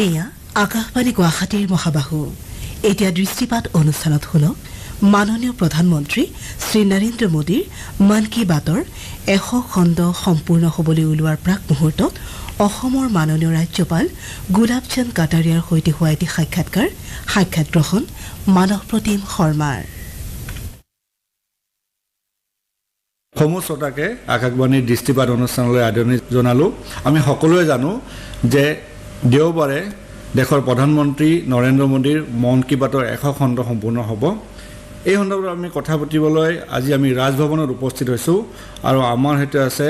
এয়া আকাশবাণী গুৱাহাটীৰ মহাবাহু। এতিয়া দৃষ্টিপাত অনুষ্ঠানত শুনক মাননীয় প্ৰধানমন্ত্ৰী শ্ৰী নৰেন্দ্ৰ মোদীৰ মন কী বাতৰ 100 খণ্ড সম্পূৰ্ণ হ'বলৈ ওলোৱাৰ প্ৰাক মুহূৰ্তত অসমৰ মাননীয় ৰাজ্যপাল গুলাবচন্দ কাটাৰিয়াৰ সৈতে হোৱা এটি সাক্ষাৎ গ্ৰহণ মানৱ প্ৰতিম শৰ্মাৰ। সমস্যতাকে আকাশবাণীৰ দৃষ্টিপাত অনুষ্ঠানলৈ আদৰণি জনালোঁ। আমি সকলোৱে জানো যে দেওবাৰে দেশৰ প্ৰধানমন্ত্ৰী নৰেন্দ্ৰ মোদীৰ মন কী বাতৰ 100 খণ্ড সম্পূৰ্ণ হ'ব। এই সন্দৰ্ভত আমি কথা পাতিবলৈ আজি আমি ৰাজভৱনত উপস্থিত হৈছোঁ আৰু আমাৰ সৈতে আছে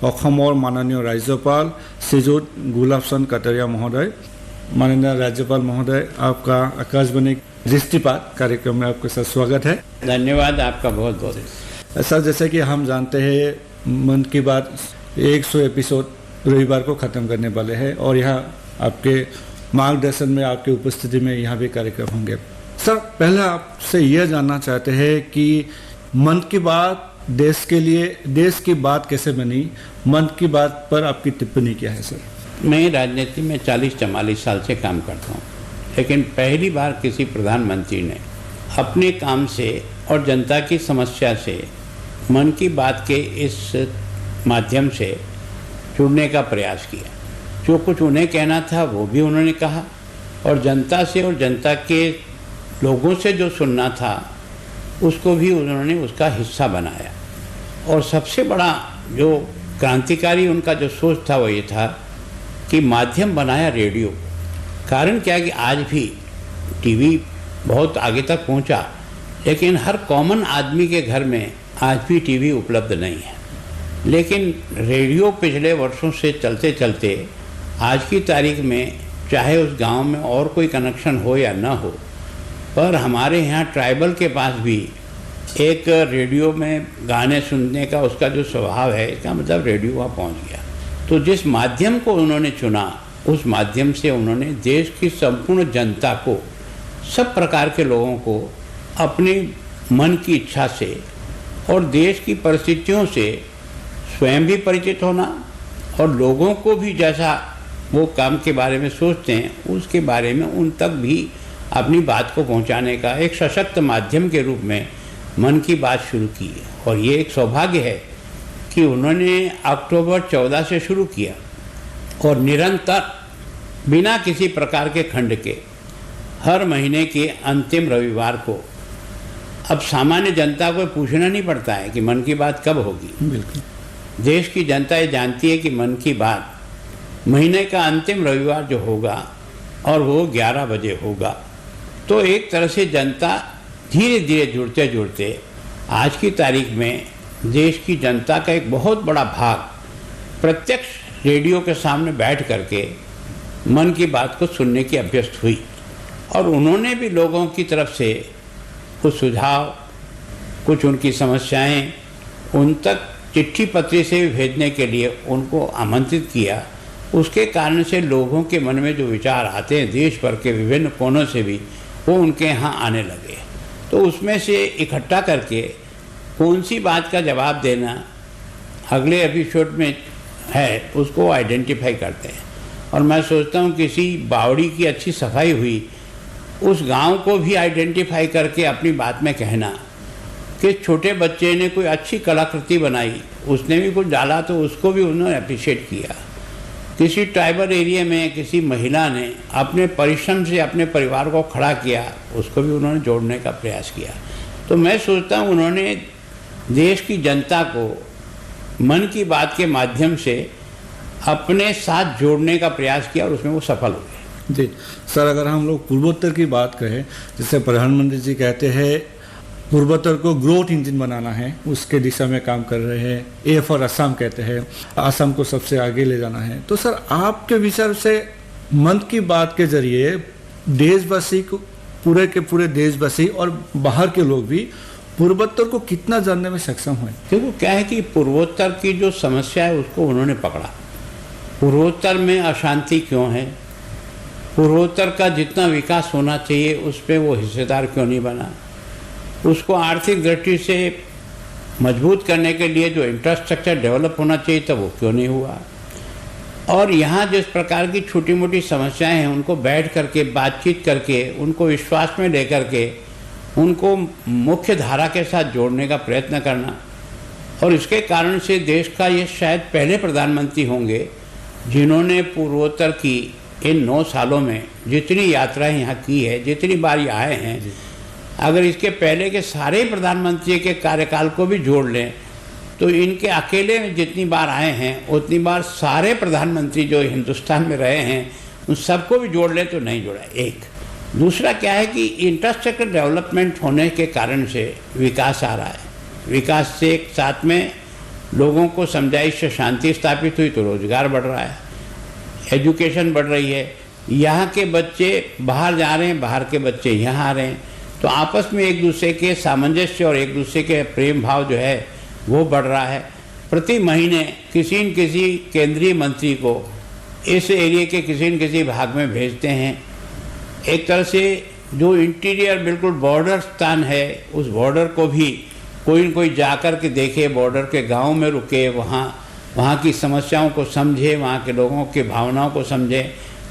অসমৰ মাননীয় ৰাজ্যপাল শ্ৰীযুত গুলাবচন্দ কাটাरिया महोदय। माननीय राज्यपाल महोदय, आपका आकाशवाणी दृष्टिपात कार्यक्रम में आपके साथ स्वागत है। धन्यवाद आपका बहुत बहुत। सर, जैसे कि हम जानते हैं मन की बात 100 एपिसोड रविवार को ख़त्म करने वाले हैं और यहाँ आपके मार्गदर्शन में, आपकी उपस्थिति में यहाँ भी कार्यक्रम होंगे। सर, पहले आपसे यह जानना चाहते हैं कि मन की बात देश के लिए, देश की बात कैसे बनी, मन की बात पर आपकी टिप्पणी क्या है सर? मैं राजनीति में 40-44 साल से काम करता हूँ, लेकिन पहली बार किसी प्रधानमंत्री ने अपने काम से और जनता की समस्या से मन की बात के इस माध्यम से जुड़ने का प्रयास किया। जो कुछ उन्हें कहना था वो भी उन्होंने कहा और जनता से और जनता के लोगों से जो सुनना था उसको भी उन्होंने उसका हिस्सा बनाया। और सबसे बड़ा जो क्रांतिकारी उनका जो सोच था वो ये था कि माध्यम बनाया रेडियो। कारण क्या है कि आज भी टीवी बहुत आगे तक पहुंचा, लेकिन हर कॉमन आदमी के घर में आज भी टीवी उपलब्ध नहीं है। लेकिन रेडियो पिछले वर्षों से चलते चलते आज की तारीख में चाहे उस गांव में और कोई कनेक्शन हो या ना हो, पर हमारे यहाँ ट्राइबल के पास भी एक रेडियो में गाने सुनने का उसका जो स्वभाव है, इसका मतलब रेडियो वहाँ पहुँच गया। तो जिस माध्यम को उन्होंने चुना, उस माध्यम से उन्होंने देश की संपूर्ण जनता को, सब प्रकार के लोगों को अपनी मन की इच्छा से और देश की परिस्थितियों से स्वयं भी परिचित होना और लोगों को भी जैसा वो काम के बारे में सोचते हैं उसके बारे में उन तक भी अपनी बात को पहुंचाने का एक सशक्त माध्यम के रूप में मन की बात शुरू की है। और ये एक सौभाग्य है कि उन्होंने अक्टूबर 14 से शुरू किया और निरंतर बिना किसी प्रकार के खंड के हर महीने के अंतिम रविवार को, अब सामान्य जनता को पूछना नहीं पड़ता है कि मन की बात कब होगी। बिल्कुल, देश की जनता ये जानती है कि मन की बात महीने का अंतिम रविवार जो होगा और वो 11 बजे होगा। तो एक तरह से जनता धीरे धीरे जुड़ते जुड़ते आज की तारीख में देश की जनता का एक बहुत बड़ा भाग प्रत्यक्ष रेडियो के सामने बैठ करके मन की बात को सुनने की अभ्यस्त हुई। और उन्होंने भी लोगों की तरफ से कुछ सुझाव, कुछ उनकी समस्याएं उन तक चिट्ठी पत्री से भी भेजने के लिए उनको आमंत्रित किया। उसके कारण से लोगों के मन में जो विचार आते हैं देश भर के विभिन्न कोनों से भी, वो उनके यहाँ आने लगे। तो उसमें से इकट्ठा करके कौन सी बात का जवाब देना अगले एपिसोड में है उसको आइडेंटिफाई करते हैं। और मैं सोचता हूँ किसी बावड़ी की अच्छी सफाई हुई, उस गांव को भी आइडेंटिफाई करके अपनी बात में कहना कि छोटे बच्चे ने कोई अच्छी कलाकृति बनाई, उसने भी कुछ डाला तो उसको भी उन्होंने अप्रिशिएट किया। किसी ट्राइबल एरिया में किसी महिला ने अपने परिश्रम से अपने परिवार को खड़ा किया, उसको भी उन्होंने जोड़ने का प्रयास किया। तो मैं सोचता हूँ उन्होंने देश की जनता को मन की बात के माध्यम से अपने साथ जोड़ने का प्रयास किया और उसमें वो सफल हुए। जी सर, अगर हम लोग पूर्वोत्तर की बात करें, जैसे प्रधानमंत्री जी कहते हैं पूर्वोत्तर को ग्रोथ इंजन बनाना है, उसके दिशा में काम कर रहे हैं। ए फॉर असम कहते हैं, असम को सबसे आगे ले जाना है। तो सर, आपके विचार से मन की बात के जरिए देशवासी को, पूरे के पूरे देशवासी और बाहर के लोग भी पूर्वोत्तर को कितना जानने में सक्षम हुए? देखो क्या है कि पूर्वोत्तर की जो समस्या है उसको उन्होंने पकड़ा। पूर्वोत्तर में अशांति क्यों है, पूर्वोत्तर का जितना विकास होना चाहिए उस पर वो हिस्सेदार क्यों नहीं बना, उसको आर्थिक दृष्टि से मजबूत करने के लिए जो इंफ्रास्ट्रक्चर डेवलप होना चाहिए था वो क्यों नहीं हुआ, और यहाँ जिस प्रकार की छोटी मोटी समस्याएं हैं उनको बैठ करके बातचीत करके उनको विश्वास में लेकर के उनको मुख्य धारा के साथ जोड़ने का प्रयत्न करना, और इसके कारण से देश का ये शायद पहले प्रधानमंत्री होंगे जिन्होंने पूर्वोत्तर की इन 9 सालों में जितनी यात्राएं यहाँ की है, जितनी बार ये आए हैं, अगर इसके पहले के सारे प्रधानमंत्री के कार्यकाल को भी जोड़ लें तो इनके अकेले जितनी बार आए हैं उतनी बार सारे प्रधानमंत्री जो हिंदुस्तान में रहे हैं उन सबको भी जोड़ लें तो नहीं जोड़ा। एक दूसरा क्या है कि इंफ्रास्ट्रक्चर डेवलपमेंट होने के कारण से विकास आ रहा है। विकास से एक साथ में लोगों को समझाइश से शांति स्थापित हुई तो रोजगार बढ़ रहा है, एजुकेशन बढ़ रही है, यहाँ के बच्चे बाहर जा रहे हैं, बाहर के बच्चे यहाँ आ रहे हैं, तो आपस में एक दूसरे के सामंजस्य और एक दूसरे के प्रेम भाव जो है वो बढ़ रहा है। प्रति महीने किसी न किसी केंद्रीय मंत्री को इस एरिया के किसी न किसी भाग में भेजते हैं। एक तरह से जो इंटीरियर बिल्कुल बॉर्डर स्थान है उस बॉर्डर को भी कोई न कोई जाकर के देखे, बॉर्डर के गांव में रुके, वहाँ की समस्याओं को समझे, वहाँ के लोगों की भावनाओं को समझे,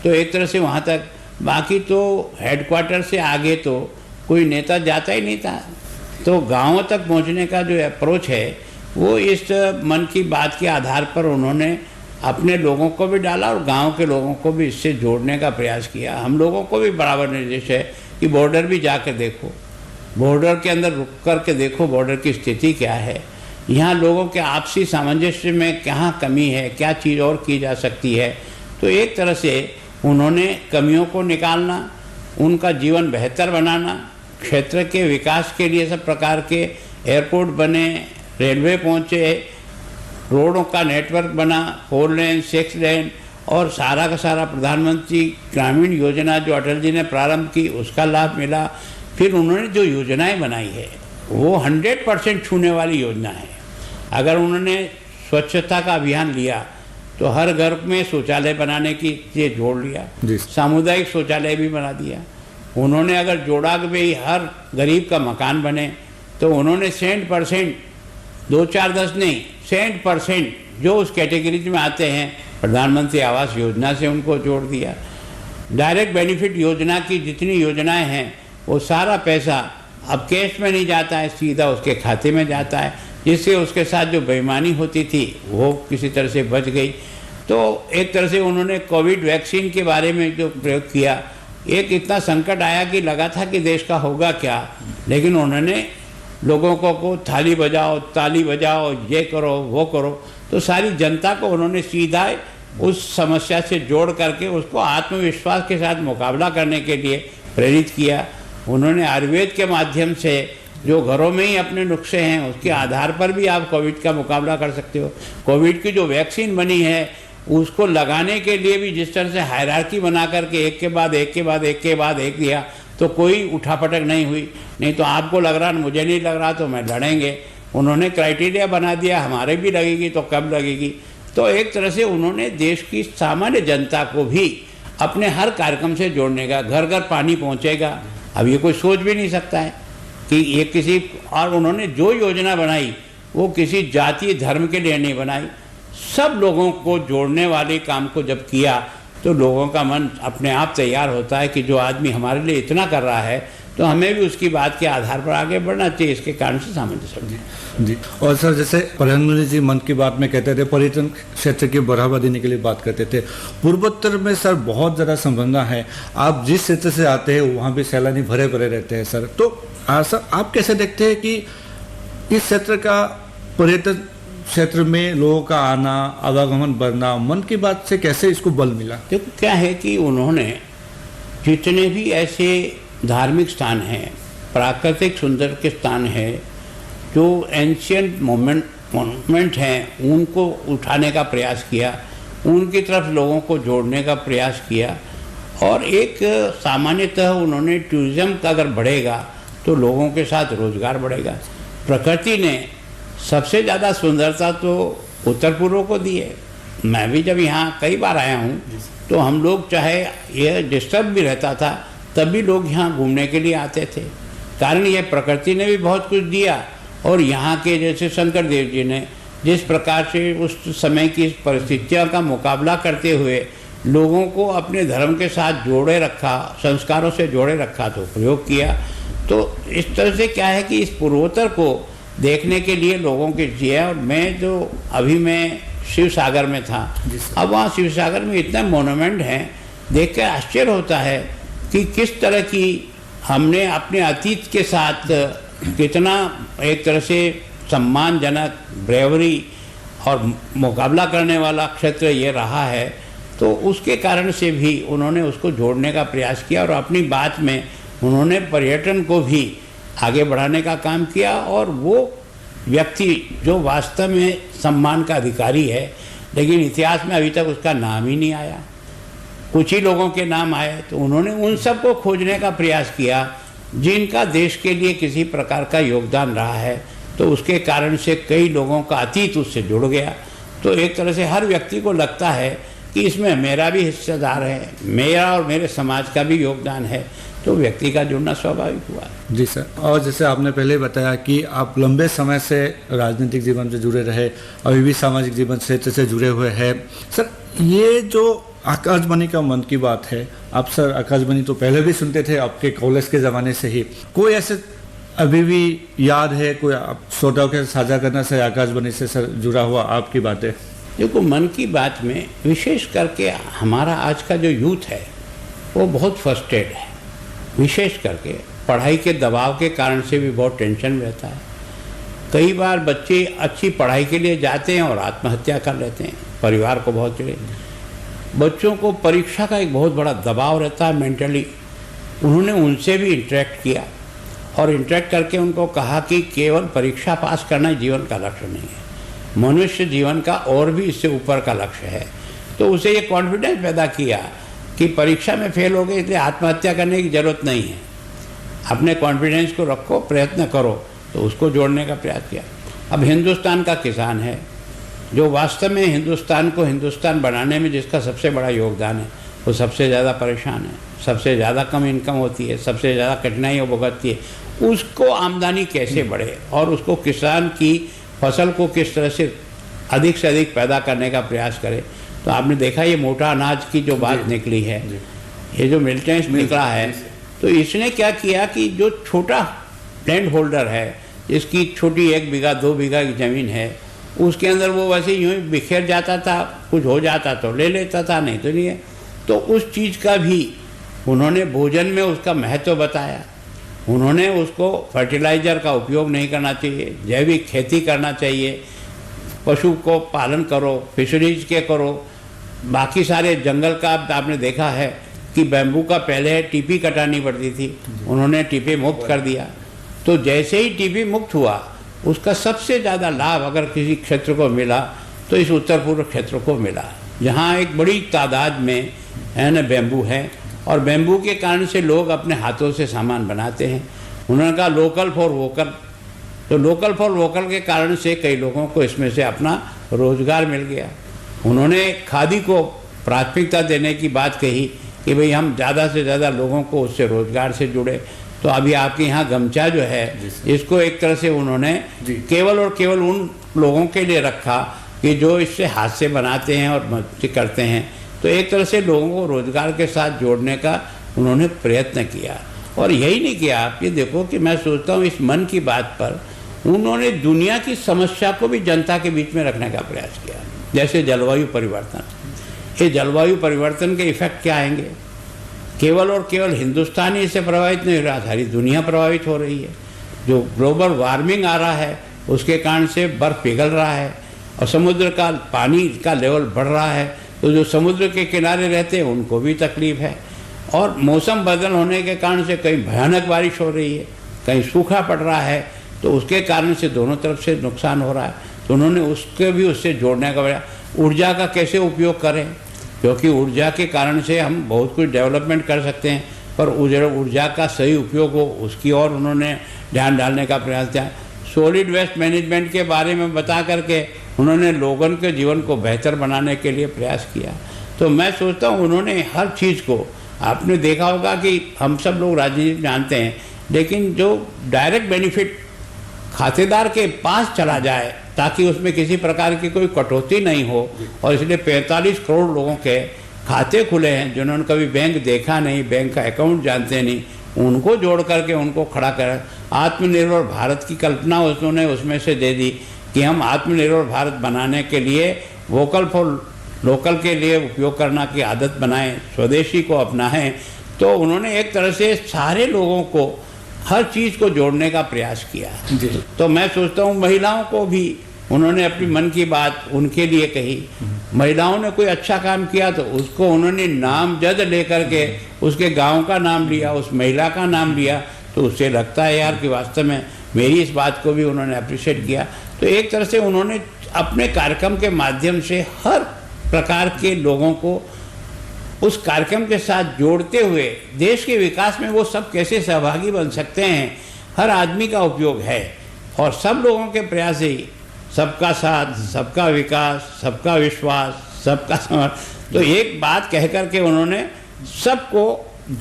तो एक तरह से वहाँ तक। बाकी तो हेडक्वार्टर से आगे तो कोई नेता जाता ही नहीं था, तो गांवों तक पहुँचने का जो अप्रोच है वो इस मन की बात के आधार पर उन्होंने अपने लोगों को भी डाला और गांव के लोगों को भी इससे जोड़ने का प्रयास किया। हम लोगों को भी बराबर निर्देश है कि बॉर्डर भी जाकर देखो, बॉर्डर के अंदर रुक कर के देखो बॉर्डर की स्थिति क्या है, यहाँ लोगों के आपसी सामंजस्य में कहाँ कमी है, क्या चीज़ और की जा सकती है। तो एक तरह से उन्होंने कमियों को निकालना, उनका जीवन बेहतर बनाना, क्षेत्र के विकास के लिए सब प्रकार के एयरपोर्ट बने, रेलवे पहुँचे, रोडों का नेटवर्क बना, 4 लेन 6 लेन, और सारा का सारा प्रधानमंत्री ग्रामीण योजना जो अटल जी ने प्रारंभ की उसका लाभ मिला। फिर उन्होंने जो योजनाएं बनाई है वो 100% छूने वाली योजना है। अगर उन्होंने स्वच्छता का अभियान लिया तो हर घर में शौचालय बनाने की ये जोड़ लिया, सामुदायिक शौचालय भी बना दिया। उन्होंने अगर जोड़ाग में ही हर गरीब का मकान बने तो उन्होंने 100%, 2 4 10 नहीं, 100% जो उस कैटेगरी में आते हैं प्रधानमंत्री आवास योजना से उनको जोड़ दिया। डायरेक्ट बेनिफिट योजना की जितनी योजनाएं हैं वो सारा पैसा अब कैश में नहीं जाता है, सीधा उसके खाते में जाता है, जिससे उसके साथ जो बेईमानी होती थी वो किसी तरह से बच गई। तो एक तरह से उन्होंने कोविड वैक्सीन के बारे में जो प्रयोग किया, एक इतना संकट आया कि लगा था कि देश का होगा क्या, लेकिन उन्होंने लोगों को थाली बजाओ, ताली बजाओ, ये करो वो करो, तो सारी जनता को उन्होंने सीधा उस समस्या से जोड़ करके उसको आत्मविश्वास के साथ मुकाबला करने के लिए प्रेरित किया। उन्होंने आयुर्वेद के माध्यम से जो घरों में ही अपने नुस्खे हैं उसके आधार पर भी आप कोविड का मुकाबला कर सकते हो। कोविड की जो वैक्सीन बनी है उसको लगाने के लिए भी जिस तरह से हायरार्की बना करके एक के बाद एक के बाद एक के बाद एक दिया तो कोई उठापटक नहीं हुई। नहीं तो आपको लग रहा, मुझे नहीं लग रहा तो मैं लड़ेंगे। उन्होंने क्राइटेरिया बना दिया, हमारे भी लगेगी तो कब लगेगी। तो एक तरह से उन्होंने देश की सामान्य जनता को भी अपने हर कार्यक्रम से जोड़ने का, घर घर पानी पहुँचेगा, अब ये कोई सोच भी नहीं सकता है कि ये किसी, और उन्होंने जो योजना बनाई वो किसी जाति धर्म के लिए नहीं बनाई, सब लोगों को जोड़ने वाले काम को जब किया तो लोगों का मन अपने आप तैयार होता है कि जो आदमी हमारे लिए इतना कर रहा है तो हमें भी उसकी बात के आधार पर आगे बढ़ना चाहिए। इसके कारण से सामंजस्य जी। और सर, जैसे प्रधानमंत्री जी मन की बात में कहते थे पर्यटन क्षेत्र की बढ़ावा देने के लिए बात करते थे। पूर्वोत्तर में सर बहुत ज़्यादा संभावना है, आप जिस क्षेत्र से आते हैं वहाँ भी सैलानी भरे भरे रहते हैं सर। तो सर आप कैसे देखते हैं कि इस क्षेत्र का पर्यटन क्षेत्र में लोगों का आना, आवागमन बढ़ना, मन की बात से कैसे इसको बल मिला? देखो क्या है कि उन्होंने जितने भी ऐसे धार्मिक स्थान हैं, प्राकृतिक सुंदर के स्थान हैं, जो एंशियंट मोन्यूमेंट हैं, उनको उठाने का प्रयास किया, उनकी तरफ लोगों को जोड़ने का प्रयास किया। और एक सामान्यतः उन्होंने टूरिज़्म का अगर बढ़ेगा तो लोगों के साथ रोजगार बढ़ेगा। प्रकृति ने सबसे ज़्यादा सुंदरता तो उत्तर पूर्व को दी है। मैं भी जब यहाँ कई बार आया हूँ तो हम लोग चाहे ये डिस्टर्ब भी रहता था तब भी लोग यहाँ घूमने के लिए आते थे। कारण ये प्रकृति ने भी बहुत कुछ दिया और यहाँ के जैसे शंकर देव जी ने जिस प्रकार से उस समय की परिस्थितियों का मुकाबला करते हुए लोगों को अपने धर्म के साथ जोड़े रखा, संस्कारों से जोड़े रखा, तो प्रयोग किया। तो इस तरह से क्या है कि इस पूर्वोत्तर को देखने के लिए लोगों के जिया। और मैं शिव सागर में था, अब वहाँ शिव सागर में इतना मोनूमेंट है, देख कर आश्चर्य होता है कि किस तरह की हमने अपने अतीत के साथ कितना एक तरह से सम्मानजनक ब्रेवरी और मुकाबला करने वाला क्षेत्र ये रहा है। तो उसके कारण से भी उन्होंने उसको जोड़ने का प्रयास किया और अपनी बात में उन्होंने पर्यटन को भी आगे बढ़ाने का काम किया। और वो व्यक्ति जो वास्तव में सम्मान का अधिकारी है, लेकिन इतिहास में अभी तक उसका नाम ही नहीं आया, कुछ ही लोगों के नाम आए, तो उन्होंने उन सब को खोजने का प्रयास किया जिनका देश के लिए किसी प्रकार का योगदान रहा है। तो उसके कारण से कई लोगों का अतीत उससे जुड़ गया। तो एक तरह से हर व्यक्ति को लगता है कि इसमें मेरा भी हिस्सेदार है, मेरा और मेरे समाज का भी योगदान है, तो व्यक्ति का जुड़ना स्वाभाविक हुआ। जी सर, और जैसे आपने पहले बताया कि आप लंबे समय से राजनीतिक जीवन से जुड़े रहे, अभी भी सामाजिक जीवन क्षेत्र से जुड़े हुए हैं। सर, ये जो आकाशवाणी का मन की बात है, आप सर आकाशवाणी तो पहले भी सुनते थे, आपके कॉलेज के ज़माने से ही, कोई ऐसे अभी भी याद है, कोई आप श्रोताओं के साझा करना से आकाशवाणी से सर जुड़ा हुआ आपकी बातें? देखो, मन की बात में विशेष करके हमारा आज का जो यूथ है वो बहुत फ्रस्ट्रेटेड है, विशेष करके पढ़ाई के दबाव के कारण से भी बहुत टेंशन रहता है। कई बार बच्चे अच्छी पढ़ाई के लिए जाते हैं और आत्महत्या कर लेते हैं, परिवार को बहुत चिढ़े। बच्चों को परीक्षा का एक बहुत बड़ा दबाव रहता है मेंटली। उन्होंने उनसे भी इंटरेक्ट किया और इंटरेक्ट करके उनको कहा कि केवल परीक्षा पास करना ही जीवन का लक्ष्य नहीं है, मनुष्य जीवन का और भी इससे ऊपर का लक्ष्य है। तो उसे ये कॉन्फिडेंस पैदा किया कि परीक्षा में फेल हो गए इसलिए आत्महत्या करने की ज़रूरत नहीं है, अपने कॉन्फिडेंस को रखो, प्रयत्न करो। तो उसको जोड़ने का प्रयास किया। अब हिंदुस्तान का किसान है जो वास्तव में हिंदुस्तान को हिंदुस्तान बनाने में जिसका सबसे बड़ा योगदान है, वो सबसे ज़्यादा परेशान है, सबसे ज़्यादा कम इनकम होती है, सबसे ज़्यादा कठिनाइयाँ भुगतती है। उसको आमदनी कैसे बढ़े और उसको किसान की फसल को किस तरह से अधिक पैदा करने का प्रयास करे। तो आपने देखा ये मोटा अनाज की जो बात निकली है, ये जो मिल्टेंस निकला है, तो इसने क्या किया कि जो छोटा लैंड होल्डर है, जिसकी छोटी 1 बीघा 2 बीघा की ज़मीन है, उसके अंदर वो वैसे यूँ ही बिखेर जाता था, कुछ हो जाता तो ले लेता था, नहीं तो नहीं है। तो उस चीज़ का भी उन्होंने भोजन में उसका महत्व बताया। उन्होंने उसको फर्टिलाइज़र का उपयोग नहीं करना चाहिए, जैविक खेती करना चाहिए, पशु को पालन करो, फिशरीज के करो, बाकी सारे जंगल का आपने देखा है कि बैम्बू का पहले टीपी कटानी पड़ती थी, उन्होंने टीपी मुक्त कर दिया। तो जैसे ही टीपी मुक्त हुआ, उसका सबसे ज़्यादा लाभ अगर किसी क्षेत्र को मिला तो इस उत्तर पूर्व क्षेत्र को मिला, जहाँ एक बड़ी तादाद में है ना बैम्बू है, और बैम्बू के कारण से लोग अपने हाथों से सामान बनाते हैं। उन्होंने कहा लोकल फॉर वोकल, तो लोकल फॉर वोकल के कारण से कई लोगों को इसमें से अपना रोजगार मिल गया। उन्होंने खादी को प्राथमिकता देने की बात कही कि भाई हम ज़्यादा से ज़्यादा लोगों को उससे रोजगार से जुड़े। तो अभी आपके यहाँ गमछा जो है, इसको एक तरह से उन्होंने केवल और केवल उन लोगों के लिए रखा कि जो इससे हाथ से बनाते हैं और मदद करते हैं। तो एक तरह से लोगों को रोजगार के साथ जोड़ने का उन्होंने प्रयत्न किया। और यही नहीं किया, आप ये देखो कि मैं सोचता हूँ इस मन की बात पर उन्होंने दुनिया की समस्या को भी जनता के बीच में रखने का प्रयास किया। जैसे जलवायु परिवर्तन, ये जलवायु परिवर्तन के इफेक्ट क्या आएंगे? केवल और केवल हिंदुस्तान ही इससे प्रभावित नहीं हो रहा, सारी दुनिया प्रभावित हो रही है। जो ग्लोबल वार्मिंग आ रहा है उसके कारण से बर्फ़ पिघल रहा है और समुद्र का पानी का लेवल बढ़ रहा है। तो जो समुद्र के किनारे रहते हैं उनको भी तकलीफ है। और मौसम बदल होने के कारण से कहीं भयानक बारिश हो रही है, कहीं सूखा पड़ रहा है, तो उसके कारण से दोनों तरफ से नुकसान हो रहा है। तो उन्होंने उसके भी उससे जोड़ने का प्रयास। ऊर्जा का कैसे उपयोग करें, क्योंकि ऊर्जा के कारण से हम बहुत कुछ डेवलपमेंट कर सकते हैं, पर ऊर्जा का सही उपयोग हो उसकी ओर उन्होंने ध्यान डालने का प्रयास किया। सॉलिड वेस्ट मैनेजमेंट के बारे में बता करके उन्होंने लोगों के जीवन को बेहतर बनाने के लिए प्रयास किया। तो मैं सोचता हूँ उन्होंने हर चीज़ को, आपने देखा होगा कि हम सब लोग राजनीति जानते हैं, लेकिन जो डायरेक्ट बेनिफिट खातेदार के पास चला जाए ताकि उसमें किसी प्रकार की कोई कटौती नहीं हो। और इसलिए 45 करोड़ लोगों के खाते खुले हैं जिन्होंने कभी बैंक देखा नहीं, बैंक का अकाउंट जानते नहीं, उनको जोड़ करके उनको खड़ा कर आत्मनिर्भर भारत की कल्पना उन्होंने उसमें से दे दी कि हम आत्मनिर्भर भारत बनाने के लिए वोकल फॉर लोकल के लिए उपयोग करना की आदत बनाएं, स्वदेशी को अपनाएं। तो उन्होंने एक तरह से सारे लोगों को हर चीज़ को जोड़ने का प्रयास किया। तो मैं सोचता हूँ महिलाओं को भी उन्होंने अपनी मन की बात उनके लिए कही। महिलाओं ने कोई अच्छा काम किया तो उसको उन्होंने नामजद लेकर के उसके गांव का नाम लिया, उस महिला का नाम लिया, तो उससे लगता है यार कि वास्तव में मेरी इस बात को भी उन्होंने अप्रिशिएट किया। तो एक तरह से उन्होंने अपने कार्यक्रम के माध्यम से हर प्रकार के लोगों को उस कार्यक्रम के साथ जोड़ते हुए देश के विकास में वो सब कैसे सहभागी बन सकते हैं, हर आदमी का उपयोग है और सब लोगों के प्रयास ही सबका साथ, सबका विकास, सबका विश्वास, सबका समर्पण। तो एक बात कह करके उन्होंने सबको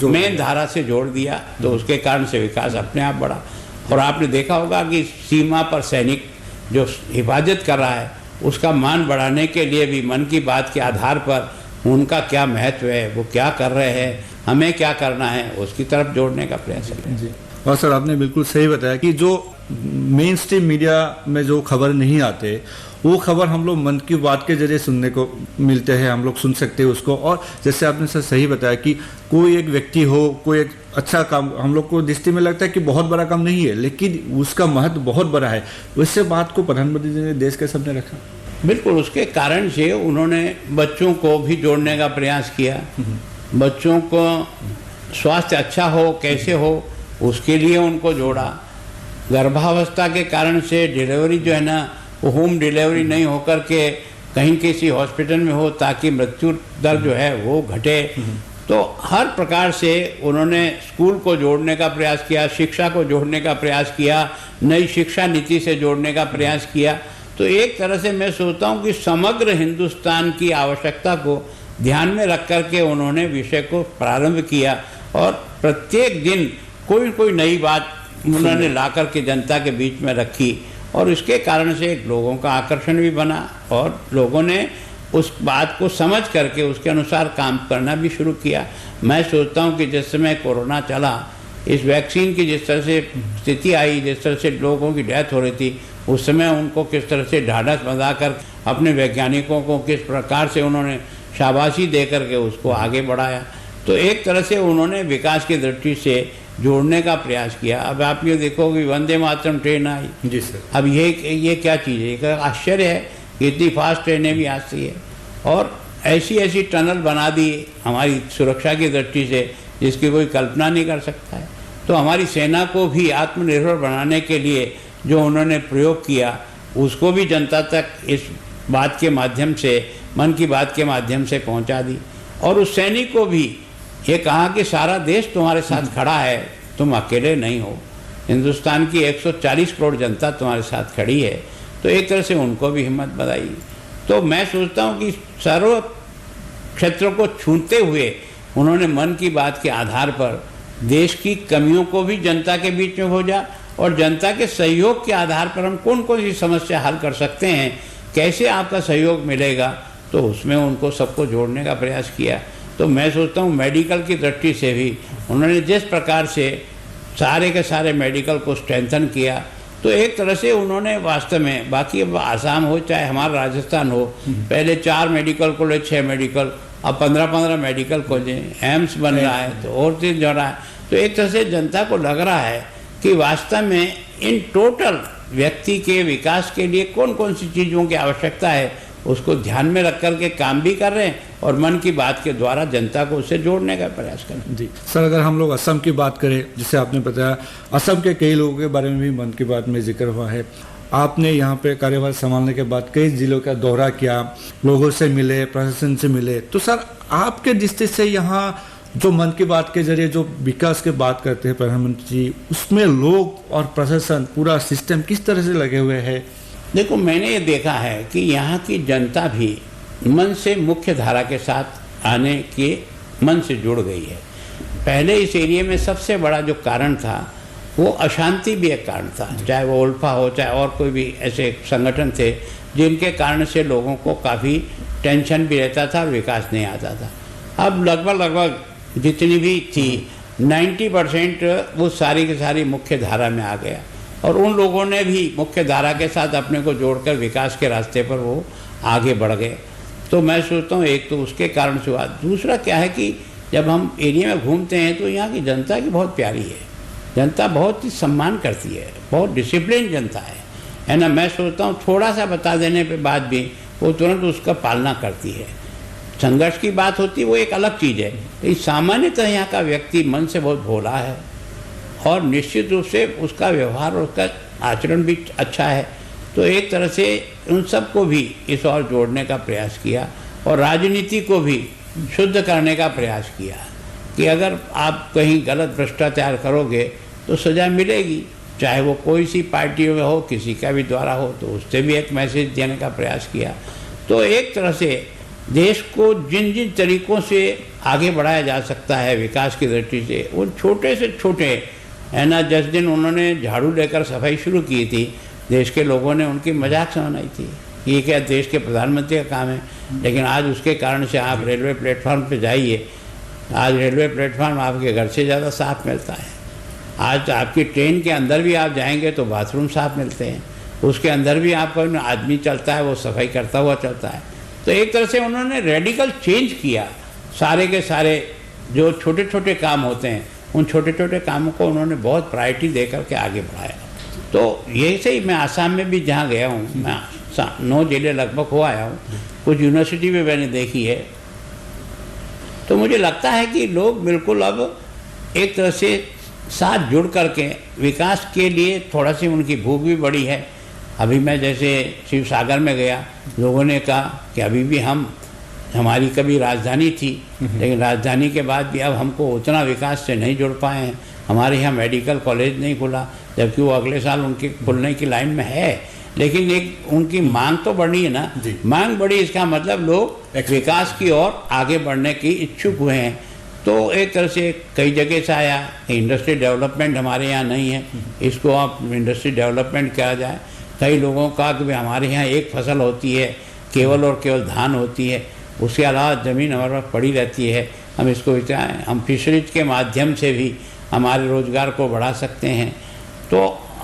मेन धारा से जोड़ दिया, तो उसके कारण से विकास अपने आप बढ़ा। और आपने देखा होगा कि सीमा पर सैनिक जो हिफाजत कर रहा है उसका मान बढ़ाने के लिए भी मन की बात के आधार पर उनका क्या महत्व है, वो क्या कर रहे हैं, हमें क्या करना है, उसकी तरफ जोड़ने का प्रयास है। जी, और सर आपने बिल्कुल सही बताया कि जो मेन स्ट्रीम मीडिया में जो खबर नहीं आते वो खबर हम लोग मन की बात के जरिए सुनने को मिलते हैं, हम लोग सुन सकते हैं उसको। और जैसे आपने सर सही बताया कि कोई एक व्यक्ति हो, कोई एक अच्छा काम हम लोग को दृष्टि में लगता है कि बहुत बड़ा काम नहीं है, लेकिन उसका महत्व बहुत बड़ा है। वैसे बात को प्रधानमंत्री जी ने देश के सामने रखा। बिल्कुल, उसके कारण से उन्होंने बच्चों को भी जोड़ने का प्रयास किया। बच्चों को स्वास्थ्य अच्छा हो, कैसे हो, उसके लिए उनको जोड़ा। गर्भावस्था के कारण से डिलीवरी जो है ना वो होम डिलीवरी नहीं होकर के कहीं किसी हॉस्पिटल में हो ताकि मृत्यु दर जो है वो घटे। तो हर प्रकार से उन्होंने स्कूल को जोड़ने का प्रयास किया, शिक्षा को जोड़ने का प्रयास किया, नई शिक्षा नीति से जोड़ने का प्रयास किया। तो एक तरह से मैं सोचता हूँ कि समग्र हिंदुस्तान की आवश्यकता को ध्यान में रख कर के उन्होंने विषय को प्रारंभ किया और प्रत्येक दिन कोई कोई नई बात उन्होंने ला कर के जनता के बीच में रखी और इसके कारण से लोगों का आकर्षण भी बना और लोगों ने उस बात को समझ करके उसके अनुसार काम करना भी शुरू किया। मैं सोचता हूँ कि जिस समय कोरोना चला, इस वैक्सीन की जिस तरह से स्थिति आई, जिस तरह से लोगों की डेथ हो रही थी, उस समय उनको किस तरह से ढाढ़स बंधाकर अपने वैज्ञानिकों को किस प्रकार से उन्होंने शाबाशी दे करके उसको आगे बढ़ाया। तो एक तरह से उन्होंने विकास की दृष्टि से जोड़ने का प्रयास किया। अब आप ये देखो कि वंदे मातरम ट्रेन आई। जी सर। अब ये क्या चीज़ है, एक आश्चर्य है कि इतनी फास्ट ट्रेनें भी आती है और ऐसी ऐसी टनल बना दी हमारी सुरक्षा की दृष्टि से जिसकी कोई कल्पना नहीं कर सकता है। तो हमारी सेना को भी आत्मनिर्भर बनाने के लिए जो उन्होंने प्रयोग किया उसको भी जनता तक इस बात के माध्यम से, मन की बात के माध्यम से पहुंचा दी। और उस सैनिक को भी ये कहा कि सारा देश तुम्हारे साथ खड़ा है, तुम अकेले नहीं हो, हिंदुस्तान की 140 करोड़ जनता तुम्हारे साथ खड़ी है। तो एक तरह से उनको भी हिम्मत बधाई। तो मैं सोचता हूँ कि सर्व क्षेत्रों को छूते हुए उन्होंने मन की बात के आधार पर देश की कमियों को भी जनता के बीच में खोजा और जनता के सहयोग के आधार पर हम कौन कौन सी समस्या हल कर सकते हैं, कैसे आपका सहयोग मिलेगा, तो उसमें उनको सबको जोड़ने का प्रयास किया। तो मैं सोचता हूँ मेडिकल की दृष्टि से भी उन्होंने जिस प्रकार से सारे के सारे मेडिकल को स्ट्रेंथन किया, तो एक तरह से उन्होंने वास्तव में, बाकी अब आसाम हो चाहे हमारा राजस्थान हो, पहले 4 मेडिकल कॉलेज, 6 मेडिकल, अब 15-15 मेडिकल कॉलेज, एम्स बन रहा है तो और चीज़ जो रहा है। तो एक तरह से जनता को लग रहा है कि वास्तव में इन टोटल व्यक्ति के विकास के लिए कौन कौन सी चीज़ों की आवश्यकता है उसको ध्यान में रख कर के काम भी कर रहे हैं और मन की बात के द्वारा जनता को उससे जोड़ने का प्रयास कर रहे हैं। जी सर, अगर हम लोग असम की बात करें, जिसे आपने बताया असम के कई लोगों के बारे में भी मन की बात में जिक्र हुआ है। आपने यहाँ पे कार्यभार संभालने के बाद कई जिलों का दौरा किया, लोगों से मिले, प्रशासन से मिले। तो सर आपके दृष्टि से यहाँ जो मन की बात के जरिए जो विकास की बात करते हैं प्रधानमंत्री जी, उसमें लोग और प्रशासन, पूरा सिस्टम किस तरह से लगे हुए हैं? देखो, मैंने ये देखा है कि यहाँ की जनता भी मन से मुख्य धारा के साथ आने के मन से जुड़ गई है। पहले इस एरिया में सबसे बड़ा जो कारण था वो अशांति भी एक कारण था, चाहे वो उल्फा हो चाहे और कोई भी ऐसे संगठन थे जिनके कारण से लोगों को काफ़ी टेंशन भी रहता था और विकास नहीं आता था। अब लगभग जितनी भी थी 90% वो सारी की सारी मुख्य धारा में आ गया और उन लोगों ने भी मुख्य धारा के साथ अपने को जोड़कर विकास के रास्ते पर वो आगे बढ़ गए। तो मैं सोचता हूँ एक तो उसके कारण से हुआ। दूसरा क्या है कि जब हम एरिया में घूमते हैं तो यहाँ की जनता की बहुत प्यारी है, जनता बहुत ही सम्मान करती है, बहुत डिसिप्लिन जनता है ना। मैं सोचता हूँ थोड़ा सा बता देने पे बाद भी वो तुरंत उसका पालना करती है। संघर्ष की बात होती है वो एक अलग चीज़ है, लेकिन सामान्यतः यहाँ का व्यक्ति मन से बहुत भोला है और निश्चित रूप से उसका व्यवहार और उसका आचरण भी अच्छा है। तो एक तरह से उन सबको भी इस ओर जोड़ने का प्रयास किया और राजनीति को भी शुद्ध करने का प्रयास किया कि अगर आप कहीं गलत भ्रष्टाचार करोगे तो सज़ा मिलेगी, चाहे वो कोई सी पार्टी में हो, किसी का भी द्वारा हो। तो उससे भी एक मैसेज देने का प्रयास किया। तो एक तरह से देश को जिन जिन तरीक़ों से आगे बढ़ाया जा सकता है विकास की दृष्टि से, उन छोटे से छोटे है ना। जिस दिन उन्होंने झाड़ू लेकर सफाई शुरू की थी, देश के लोगों ने उनकी मजाक सुनाई थी, ये क्या देश के प्रधानमंत्री का काम है। लेकिन आज उसके कारण से आप रेलवे प्लेटफॉर्म पे जाइए, आज रेलवे प्लेटफॉर्म आपके घर से ज़्यादा साफ मिलता है। आज आपकी ट्रेन के अंदर भी आप जाएंगे तो बाथरूम साफ मिलते हैं, उसके अंदर भी आपका आदमी चलता है वो सफाई करता हुआ चलता है। तो एक तरह से उन्होंने रेडिकल चेंज किया। सारे के सारे जो छोटे छोटे काम होते हैं उन छोटे छोटे कामों को उन्होंने बहुत प्रायोरिटी दे करके आगे बढ़ाया। तो यही से ही मैं आसाम में भी जहाँ गया हूँ, मैं 9 जिले लगभग हो आया हूँ, कुछ यूनिवर्सिटी भी मैंने देखी है। तो मुझे लगता है कि लोग बिल्कुल अब एक तरह से साथ जुड़ करके विकास के लिए थोड़ा सी उनकी भूख भी बढ़ी है। अभी मैं जैसे शिव सागर में गया, लोगों ने कहा कि अभी भी हमारी कभी राजधानी थी, लेकिन राजधानी के बाद भी अब हमको उतना विकास से नहीं जुड़ पाए हैं। हमारे यहाँ मेडिकल कॉलेज नहीं खुला, जबकि वो अगले साल उनके खुलने की लाइन में है। लेकिन एक उनकी मांग तो बढ़ी है ना, मांग बढ़ी, इसका मतलब लोग विकास की ओर आगे बढ़ने की इच्छुक हुए हैं। तो एक तरह से कई जगह से आया इंडस्ट्री डेवलपमेंट हमारे यहाँ नहीं है, इसको आप इंडस्ट्री डेवलपमेंट किया जाए। कई लोगों का कि हमारे यहाँ एक फसल होती है, केवल और केवल धान होती है, उसके अलावा ज़मीन हमारे पास पड़ी रहती है, हम इसको बेचाएँ। हम फिशरीज के माध्यम से भी हमारे रोज़गार को बढ़ा सकते हैं। तो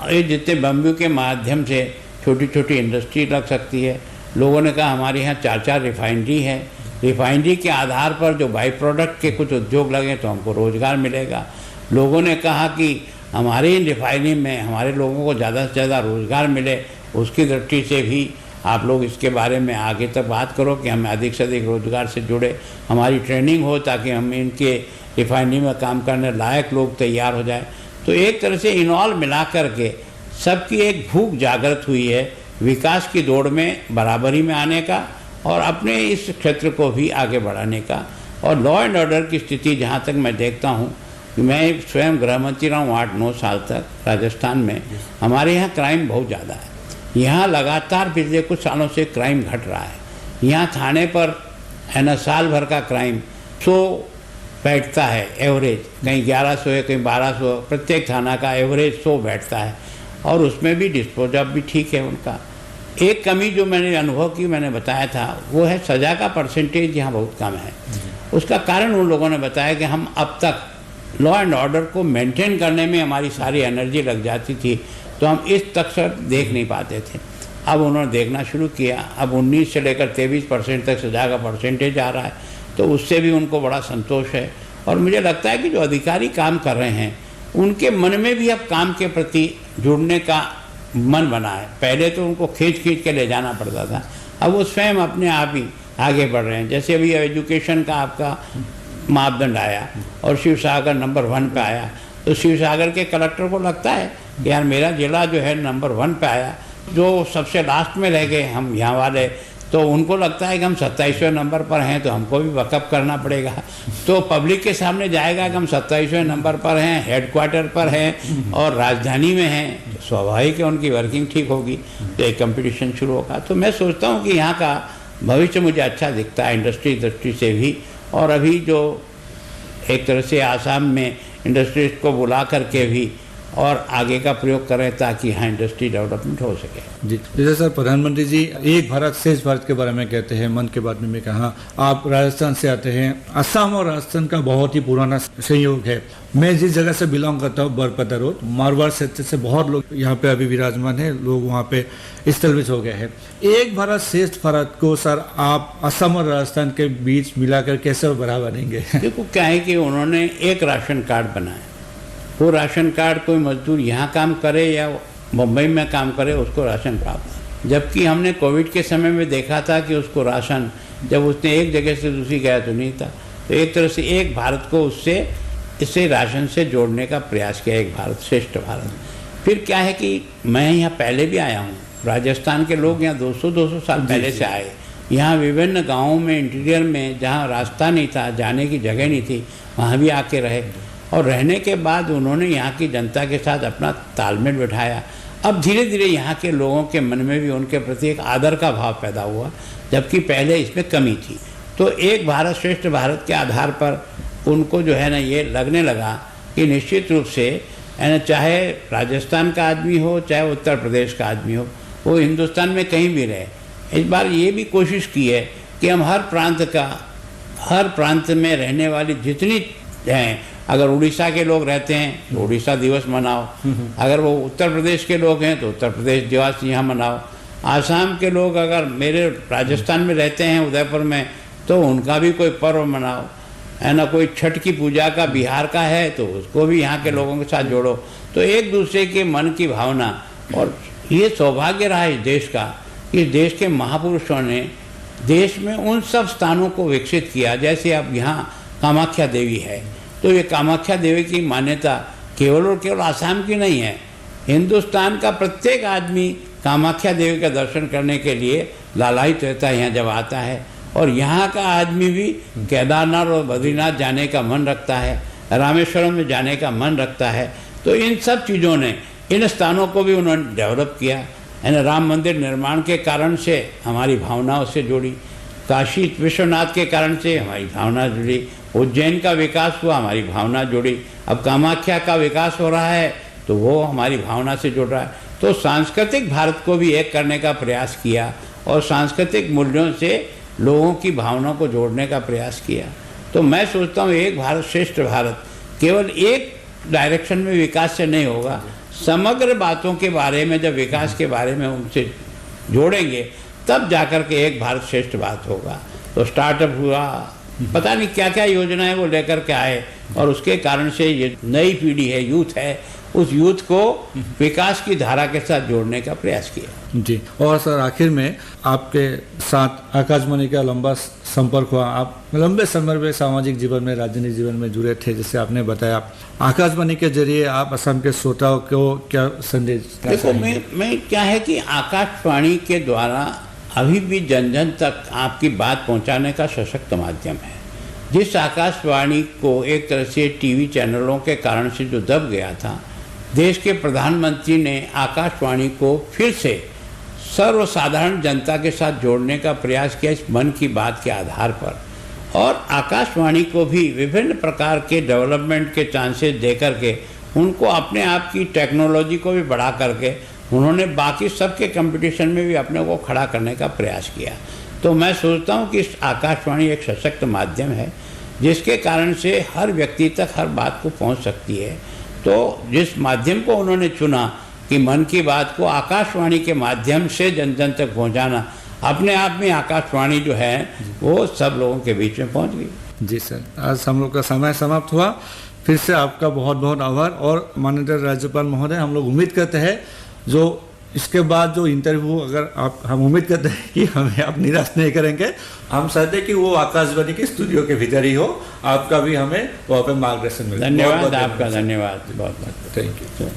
ये जितने बम्बू के माध्यम से छोटी छोटी इंडस्ट्री लग सकती है। लोगों ने कहा हमारे यहाँ 4 रिफाइनरी है, रिफाइनरी के आधार पर जो बाई प्रोडक्ट के कुछ उद्योग लगे तो हमको रोज़गार मिलेगा। लोगों ने कहा कि हमारे इन रिफाइनरी में हमारे लोगों को ज़्यादा से ज़्यादा रोज़गार मिले, उसकी दृष्टि से भी आप लोग इसके बारे में आगे तक बात करो कि हमें अधिक से अधिक रोज़गार से जुड़े, हमारी ट्रेनिंग हो ताकि हम इनके रिफाइनरी में काम करने लायक लोग तैयार हो जाए। तो एक तरह से इन्वॉल्व मिला करके सबकी एक भूख जागृत हुई है विकास की दौड़ में बराबरी में आने का और अपने इस क्षेत्र को भी आगे बढ़ाने का। और लॉ एंड ऑर्डर की स्थिति जहाँ तक मैं देखता हूँ, मैं स्वयं गृह मंत्री रहा हूँ 8-9 साल तक राजस्थान में, हमारे यहाँ क्राइम बहुत ज़्यादा है। यहाँ लगातार पिछले कुछ सालों से क्राइम घट रहा है। यहाँ थाने पर है ना साल भर का क्राइम 100 बैठता है एवरेज, कहीं 1100 है कहीं 1200, प्रत्येक थाना का एवरेज 100 बैठता है और उसमें भी डिस्पोजअप भी ठीक है उनका। एक कमी जो मैंने अनुभव की मैंने बताया था वो है सज़ा का परसेंटेज यहाँ बहुत कम है। उसका कारण उन लोगों ने बताया कि हम अब तक लॉ एंड ऑर्डर को मेंटेन करने में हमारी सारी एनर्जी लग जाती थी, तो हम इस तक से देख नहीं पाते थे। अब उन्होंने देखना शुरू किया, अब 19 से लेकर 23% तक सज़ा का परसेंटेज आ रहा है, तो उससे भी उनको बड़ा संतोष है। और मुझे लगता है कि जो अधिकारी काम कर रहे हैं उनके मन में भी अब काम के प्रति जुड़ने का मन बना है। पहले तो उनको खींच के ले जाना पड़ता था, अब वो स्वयं अपने आप ही आगे बढ़ रहे हैं। जैसे अभी एजुकेशन का आपका मापदंड आया और शिव सागर नंबर 1 पे आया, तो शिव सागर के कलेक्टर को लगता है कि यार मेरा ज़िला जो है नंबर 1 पे आया, जो सबसे लास्ट में रह गए हम यहाँ वाले, तो उनको लगता है कि हम 27वें नंबर पर हैं तो हमको भी वकअप करना पड़ेगा। तो पब्लिक के सामने जाएगा कि हम 27वें नंबर पर हैं, हेडक्वार्टर पर हैं और राजधानी में हैं, तो स्वाभाविक है उनकी वर्किंग ठीक होगी, तो एक कंपटीशन शुरू होगा। तो मैं सोचता हूँ कि यहाँ का भविष्य मुझे अच्छा दिखता है इंडस्ट्री दृष्टि से भी। और अभी जो एक तरह से आसाम में इंडस्ट्रीज को बुला करके भी और आगे का प्रयोग करें ताकि यहाँ इंडस्ट्री डेवलपमेंट हो सके। जी, जैसे सर प्रधानमंत्री जी एक भारत श्रेष्ठ भारत के बारे में कहते हैं, मन के बात में भी कहा, आप राजस्थान से आते हैं। असम और राजस्थान का बहुत ही पुराना संयोग है। मैं जिस जगह से बिलोंग करता हूँ, बरपदा रोड, मारवाड़ क्षेत्र से बहुत लोग यहाँ पे अभी विराजमान है, लोग वहाँ पे स्थलवित हो गए हैं। एक भारत श्रेष्ठ भारत को सर आप असम और राजस्थान के बीच मिलाकर कैसे बढ़ावा देंगे? देखो क्या है कि उन्होंने एक राशन कार्ड बनाया, वो राशन कार्ड कोई मजदूर यहाँ काम करे या मुंबई में काम करे उसको राशन प्राप्त। जबकि हमने कोविड के समय में देखा था कि उसको राशन जब उसने एक जगह से दूसरी गया तो नहीं था, तो एक तरह से एक भारत को इससे राशन से जोड़ने का प्रयास किया, एक भारत श्रेष्ठ भारत। फिर क्या है कि मैं यहाँ पहले भी आया हूँ, राजस्थान के लोग यहाँ 200 साल पहले से आए, यहाँ विभिन्न गाँवों में इंटीरियर में जहाँ रास्ता नहीं था, जाने की जगह नहीं थी, वहाँ भी आके रहे और रहने के बाद उन्होंने यहाँ की जनता के साथ अपना तालमेल बिठाया। अब धीरे धीरे यहाँ के लोगों के मन में भी उनके प्रति एक आदर का भाव पैदा हुआ, जबकि पहले इसमें कमी थी। तो एक भारत श्रेष्ठ भारत के आधार पर उनको जो है ना ये लगने लगा कि निश्चित रूप से है ना, चाहे राजस्थान का आदमी हो चाहे उत्तर प्रदेश का आदमी हो, वो हिंदुस्तान में कहीं भी रहे। इस बार ये भी कोशिश की है कि हम हर प्रांत में रहने वाली जितनी हैं, अगर उड़ीसा के लोग रहते हैं तो उड़ीसा दिवस मनाओ, अगर वो उत्तर प्रदेश के लोग हैं तो उत्तर प्रदेश दिवस यहाँ मनाओ, आसाम के लोग अगर मेरे राजस्थान में रहते हैं उदयपुर में तो उनका भी कोई पर्व मनाओ, है ना। कोई छठ की पूजा का बिहार का है तो उसको भी यहाँ के लोगों के साथ जोड़ो। तो एक दूसरे के मन की भावना, और ये सौभाग्य रहा इस देश का, इस देश के महापुरुषों ने देश में उन सब स्थानों को विकसित किया। जैसे अब यहाँ कामाख्या देवी है, तो ये कामाख्या देवी की मान्यता केवल और केवल आसाम की नहीं है, हिंदुस्तान का प्रत्येक आदमी कामाख्या देवी का दर्शन करने के लिए लालायित रहता है यहाँ जब आता है। और यहाँ का आदमी भी केदारनाथ और बद्रीनाथ जाने का मन रखता है, रामेश्वरम में जाने का मन रखता है। तो इन सब चीज़ों ने, इन स्थानों को भी उन्होंने डेवलप किया, है ना। राम मंदिर निर्माण के कारण से हमारी भावनाओं से जुड़ी, काशी विश्वनाथ के कारण से हमारी भावना जुड़ी, उज्जैन का विकास हुआ, हमारी भावना जुड़ी, अब कामाख्या का विकास हो रहा है तो वो हमारी भावना से जुड़ रहा है। तो सांस्कृतिक भारत को भी एक करने का प्रयास किया और सांस्कृतिक मूल्यों से लोगों की भावना को जोड़ने का प्रयास किया। तो मैं सोचता हूँ एक भारत श्रेष्ठ भारत केवल एक डायरेक्शन में विकास से नहीं होगा, समग्र बातों के बारे में जब विकास के बारे में उनसे जोड़ेंगे तब जाकर के एक भारत श्रेष्ठ भारत होगा। तो स्टार्टअप हुआ, पता नहीं क्या क्या योजनाएं वो लेकर के आए और उसके कारण से ये नई पीढ़ी है, यूथ है, उस यूथ को विकास की धारा के साथ जोड़ने का प्रयास किया। जी, और सर आखिर में आपके साथ आकाशवाणी का लंबा संपर्क हुआ, आप लंबे समय में सामाजिक जीवन में, राजनीतिक जीवन में जुड़े थे, जैसे आपने बताया। आकाशवाणी के जरिए आप असम के श्रोताओं को क्या संदेश? देखो मैं क्या है कि आकाशवाणी के द्वारा अभी भी जन जन तक आपकी बात पहुंचाने का सशक्त माध्यम है। जिस आकाशवाणी को एक तरह से टीवी चैनलों के कारण से जो दब गया था, देश के प्रधानमंत्री ने आकाशवाणी को फिर से सर्वसाधारण जनता के साथ जोड़ने का प्रयास किया इस मन की बात के आधार पर, और आकाशवाणी को भी विभिन्न प्रकार के डेवलपमेंट के चांसेस दे करके उनको अपने आप की टेक्नोलॉजी को भी बढ़ा करके उन्होंने बाकी सबके कंपटीशन में भी अपने को खड़ा करने का प्रयास किया। तो मैं सोचता हूँ कि आकाशवाणी एक सशक्त माध्यम है जिसके कारण से हर व्यक्ति तक हर बात को पहुँच सकती है। तो जिस माध्यम को उन्होंने चुना कि मन की बात को आकाशवाणी के माध्यम से जन जन तक पहुँचाना, अपने आप में आकाशवाणी जो है वो सब लोगों के बीच में पहुँच गई। जी सर, आज हम लोग का समय समाप्त हुआ। फिर से आपका बहुत बहुत आभार। और माननीय राज्यपाल महोदय, हम लोग उम्मीद करते हैं जो इसके बाद जो इंटरव्यू, अगर आप, हम उम्मीद करते हैं कि हमें आप निराश नहीं करेंगे। हम चाहते हैं कि वो आकाशवाणी के स्टूडियो के भीतर ही हो, आपका भी हमें वहाँ पे मार्गदर्शन मिले। धन्यवाद आपका, धन्यवाद, बहुत बहुत थैंक यू।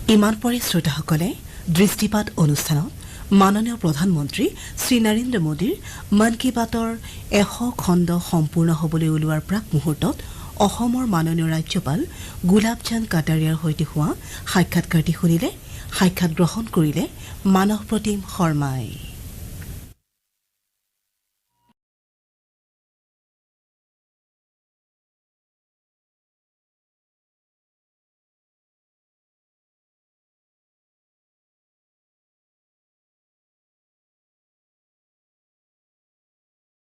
ইমান পৰে শ্ৰোতাসকলে দৃষ্টিপাত অনুষ্ঠানত মাননীয় প্ৰধানমন্ত্ৰী শ্ৰী নৰেন্দ্ৰ মোদীৰ মন কী বাতৰ 100 খণ্ড সম্পূৰ্ণ হ'বলৈ ওলোৱাৰ প্ৰাক মুহূৰ্তত অসমৰ মাননীয় ৰাজ্যপাল গুলাবচান্দ কাটাৰিয়াৰ সৈতে হোৱা সাক্ষাৎকাৰটি শুনিলে। সাক্ষাৎ গ্ৰহণ কৰিলে মানস প্ৰতিম শৰ্মাই।